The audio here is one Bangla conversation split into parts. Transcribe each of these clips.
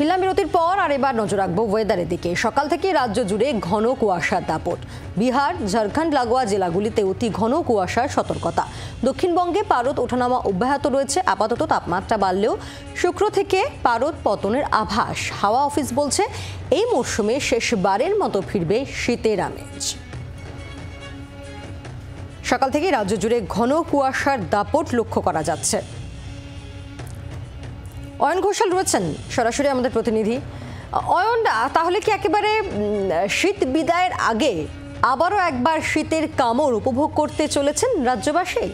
ফিল্ম বিরতির পর আর এবার নজর রাখবো ওয়েদারের দিকে। সকাল থেকে রাজ্য জুড়ে ঘন কুয়াশার দাপট। বিহার, ঝাড়খণ্ড লাগোয়া জেলাগুলিতে অতি ঘন কুয়াশার সতর্কতা। দক্ষিণবঙ্গে পারদ ওঠানামা অব্যাহত রয়েছে। আপাতত তাপমাত্রা বাড়লেও শুক্র থেকে পারদ পতনের আভাস। হাওয়া অফিস বলছে এই মরশুমে শেষবারের মতো ফিরবে শীতের আমেজ। সকাল থেকে রাজ্য জুড়ে ঘন কুয়াশার দাপট লক্ষ্য করা যাচ্ছে। অয়ন ঘোষাল রয়েছেন সরাসরি আমাদের প্রতিনিধি। অয়ন, তাহলে কি একেবারে শীত বিদায়ের আগে আবারও একবার শীতের কামড় উপভোগ করতে চলেছেন রাজ্যবাসী?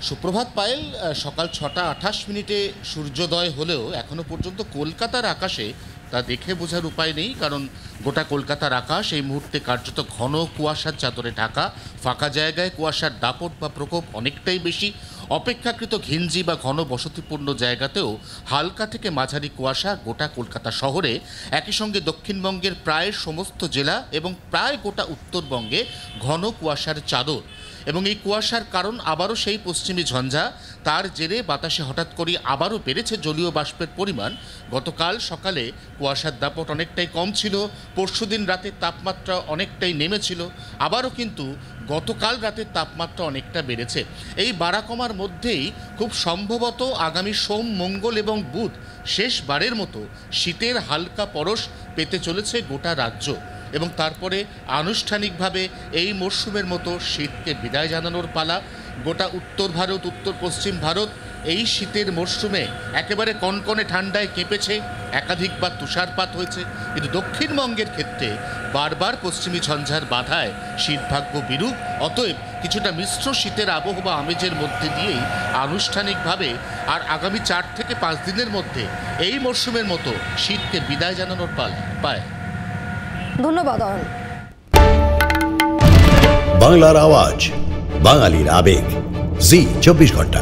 সুপ্রভাত পায়েল। সকাল 6টা 28 মিনিটে সূর্যোদয় হলেও এখনো পর্যন্ত কলকাতার আকাশে তা দেখে বোঝার উপায় নেই, কারণ গোটা কলকাতার আকাশ এই মুহূর্তে কার্যত ঘন কুয়াশার চাদরে ঢাকা। ফাঁকা জায়গায় কুয়াশার দাপট বা প্রকোপ অনেকটাই বেশি। অপেক্ষাকৃত ঘিঞ্জি বা ঘন বসতিপূর্ণ জায়গাতেও হালকা থেকে মাঝারি কুয়াশা গোটা কলকাতা শহরে। একই সঙ্গে দক্ষিণবঙ্গের প্রায় সমস্ত জেলা এবং প্রায় গোটা উত্তরবঙ্গে ঘন কুয়াশার চাদর। এবং এই কুয়াশার কারণ আবারও সেই পশ্চিমী ঝঞ্ঝা। তার জেরে বাতাসে হঠাৎ করে আবারও বেড়েছে জলীয় বাষ্পের পরিমাণ। গতকাল সকালে কুয়াশার দাপট অনেকটাই কম ছিল, পরশুদিন রাতের তাপমাত্রা অনেকটাই নেমেছিল, আবারও কিন্তু গতকাল রাতের তাপমাত্রা অনেকটা বেড়েছে। এই বাড়া কমার মধ্যেই খুব সম্ভবত আগামী সোম, মঙ্গল এবং বুধ শেষবারের মতো শীতের হালকা পরশ পেতে চলেছে গোটা রাজ্য। এবং তারপরে আনুষ্ঠানিকভাবে এই মরশুমের মতো শীতকে বিদায় জানানোর পালা। গোটা উত্তর ভারত, উত্তর পশ্চিম ভারত এই শীতের মরশুমে একেবারে কনকনে ঠান্ডায় কেঁপেছে। একাধিকবার তুষারপাত হয়েছে, কিন্তু দক্ষিণবঙ্গের ক্ষেত্রে বারবার পশ্চিমী ঝঞ্ঝার বাধায় শীতভাগ্য বিরূপ। অতএব কিছুটা মিশ্র শীতের আবহাওয়া আমেজের মধ্যে দিয়েই আনুষ্ঠানিকভাবে আর আগামী 4 থেকে 5 দিনের মধ্যে এই মরশুমের মতো শীতকে বিদায় জানানোর পায়। ধন্যবাদ। বাংলার আওয়াজ, বাঙালির আবেগ, জি 24 ঘন্টা।